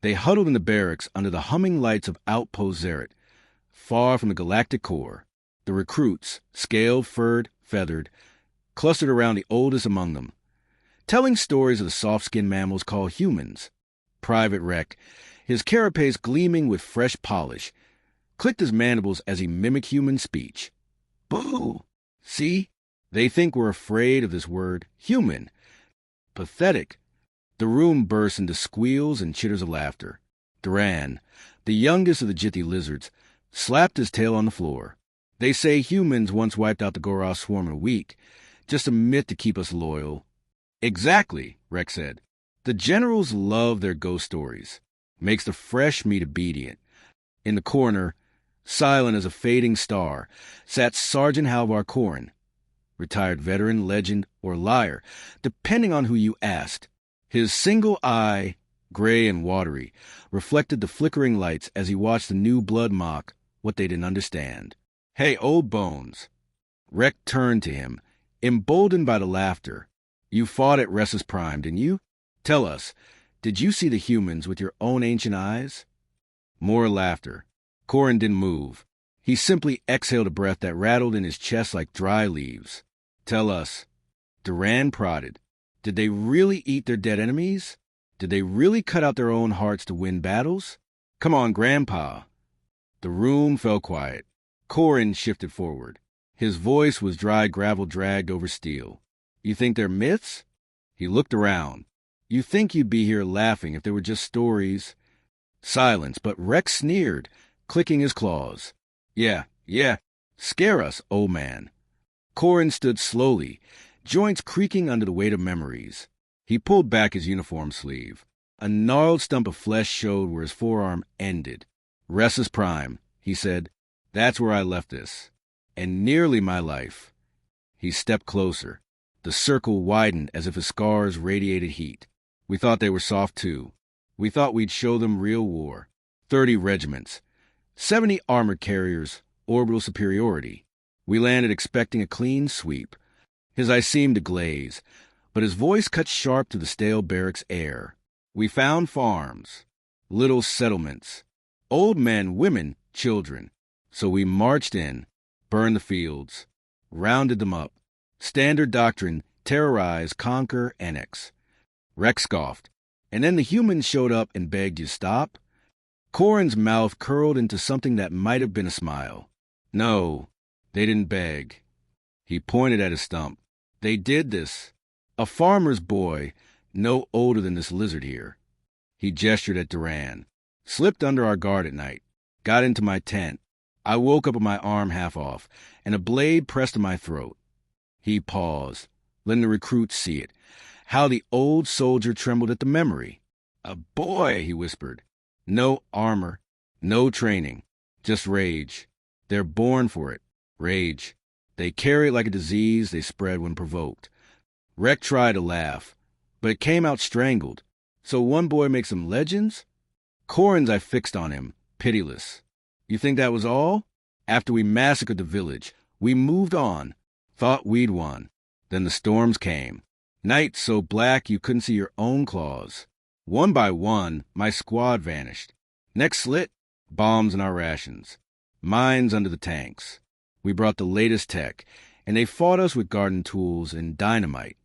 They huddled in the barracks under the humming lights of outpost Zerit, far from the galactic core. The recruits, scaled, furred, feathered, clustered around the oldest among them, telling stories of the soft-skinned mammals called humans. Private Rek, his carapace gleaming with fresh polish, clicked his mandibles as he mimicked human speech. Boo! See? They think we're afraid of this word, human. Pathetic. The room burst into squeals and chitters of laughter. Duran, the youngest of the Jithi lizards, slapped his tail on the floor. They say humans once wiped out the Goros swarm in a week, just a myth to keep us loyal. Exactly, Rex said. The generals love their ghost stories. Makes the fresh meat obedient. In the corner, silent as a fading star, sat Sergeant Halvar Corrin, retired veteran, legend, or liar, depending on who you asked. His single eye, gray and watery, reflected the flickering lights as he watched the new blood mock what they didn't understand. Hey, old bones. Rek turned to him, emboldened by the laughter. You fought at Ressus Prime, didn't you? Tell us, did you see the humans with your own ancient eyes? More laughter. Corrin didn't move. He simply exhaled a breath that rattled in his chest like dry leaves. Tell us. Duran prodded. Did they really eat their dead enemies? Did they really cut out their own hearts to win battles? Come on, Grandpa. The room fell quiet. Corrin shifted forward. His voice was dry gravel dragged over steel. You think they're myths? He looked around. You think you'd be here laughing if they were just stories. Silence, but Rex sneered, clicking his claws. Yeah. Scare us, old man. Corrin stood slowly, joints creaking under the weight of memories. He pulled back his uniform sleeve. A gnarled stump of flesh showed where his forearm ended. Ressus Prime, he said. That's where I left this. And nearly my life. He stepped closer. The circle widened as if his scars radiated heat. We thought they were soft, too. We thought we'd show them real war. 30 regiments. 70 armored carriers, orbital superiority. We landed expecting a clean sweep. His eyes seemed to glaze, but his voice cut sharp to the stale barracks air. We found farms, little settlements, old men, women, children. So we marched in, burned the fields, rounded them up. Standard doctrine, terrorize, conquer, annex. Rex scoffed. And then the humans showed up and begged you stop? Corrin's mouth curled into something that might have been a smile. No, they didn't beg. He pointed at his stump. They did this. A farmer's boy, no older than this lizard here. He gestured at Duran. Slipped under our guard at night. Got into my tent. I woke up with my arm half off, and a blade pressed to my throat. He paused, letting the recruits see it. How the old soldier trembled at the memory. A boy, he whispered. No armor, no training, just rage. They're born for it. Rage. They carry it like a disease they spread when provoked. Rek tried to laugh, but it came out strangled. So one boy makes them legends? Corrin's I fixed on him, pitiless. You think that was all? After we massacred the village, we moved on, thought we'd won. Then the storms came. Night so black you couldn't see your own claws. One by one, my squad vanished. Next slit, bombs in our rations. Mines under the tanks. We brought the latest tech, and they fought us with garden tools and dynamite.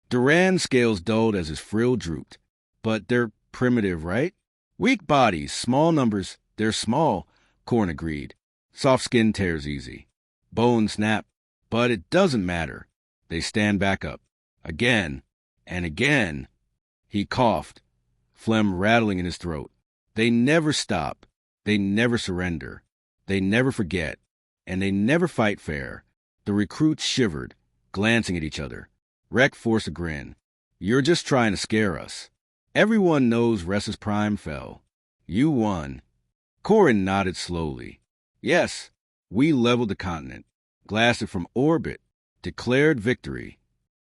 Duran's scales dulled as his frill drooped. But they're primitive, right? Weak bodies, small numbers, they're small, Corrin agreed. Soft skin tears easy. Bones snap, but it doesn't matter. They stand back up. Again, and again. He coughed, phlegm rattling in his throat. They never stop. They never surrender. They never forget. And they never fight fair. The recruits shivered, glancing at each other. Rek forced a grin. You're just trying to scare us. Everyone knows Ressus Prime fell. You won. Corrin nodded slowly. Yes, we leveled the continent, glassed it from orbit, declared victory.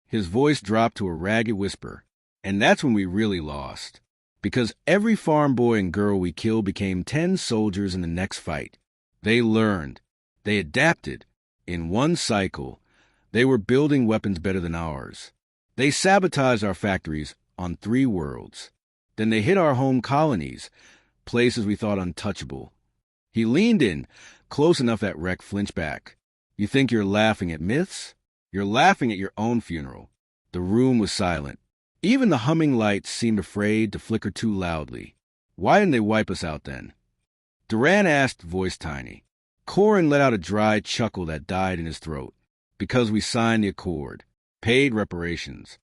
His voice dropped to a ragged whisper. And that's when we really lost. Because every farm boy and girl we killed became 10 soldiers in the next fight. They learned. They adapted. In one cycle, they were building weapons better than ours. They sabotaged our factories on 3 worlds. Then they hit our home colonies, places we thought untouchable. He leaned in, close enough that Rec flinched back. You think you're laughing at myths? You're laughing at your own funeral. The room was silent. Even the humming lights seemed afraid to flicker too loudly. Why didn't they wipe us out then? Duran asked, voice tiny. Corin let out a dry chuckle that died in his throat. Because we signed the accord, paid reparations,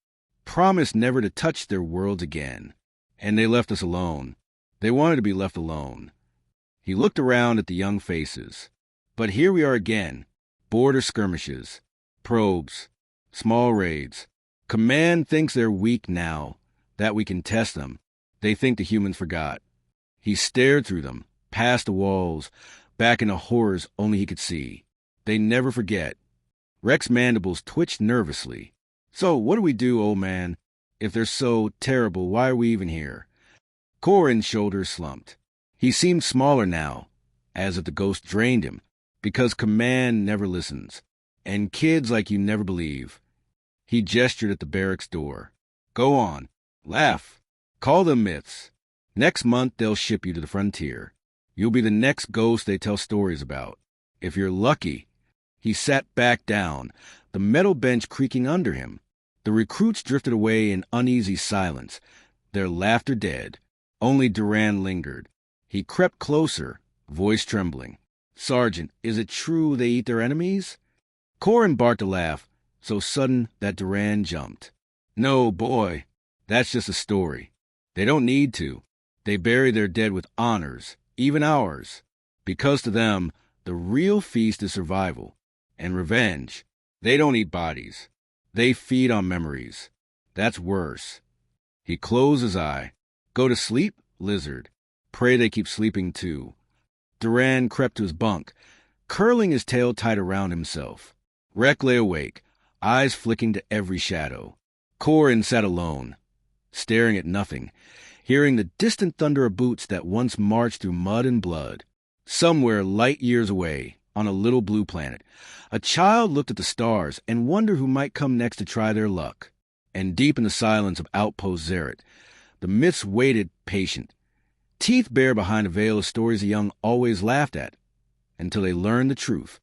promised never to touch their worlds again. And they left us alone. They wanted to be left alone. He looked around at the young faces. But here we are again. Border skirmishes, probes, small raids. Command thinks they're weak now, that we can test them. They think the humans forgot. He stared through them, past the walls, back into horrors only he could see. They never forget. Rex's mandibles twitched nervously. So what do we do, old man? If they're so terrible, why are we even here? Corin's shoulders slumped. He seemed smaller now, as if the ghost drained him, because command never listens, and kids like you never believe. He gestured at the barracks door. Go on. Laugh. Call them myths. Next month they'll ship you to the frontier. You'll be the next ghost they tell stories about. If you're lucky. He sat back down, the metal bench creaking under him. The recruits drifted away in uneasy silence, their laughter dead. Only Duran lingered. He crept closer, voice trembling. Sergeant, is it true they eat their enemies? Corin barked a laugh, so sudden that Duran jumped. No, boy, that's just a story. They don't need to. They bury their dead with honors, even ours. Because to them, the real feast is survival and revenge. They don't eat bodies. They feed on memories. That's worse. He closed his eye. Go to sleep, lizard. Pray they keep sleeping too. Duran crept to his bunk, curling his tail tight around himself. Rec lay awake, eyes flicking to every shadow. Corin sat alone, staring at nothing, hearing the distant thunder of boots that once marched through mud and blood. Somewhere light years away, on a little blue planet, a child looked at the stars and wondered who might come next to try their luck. And deep in the silence of outpost Zereth, the myths waited patient, teeth bare behind a veil of stories the young always laughed at, until they learned the truth.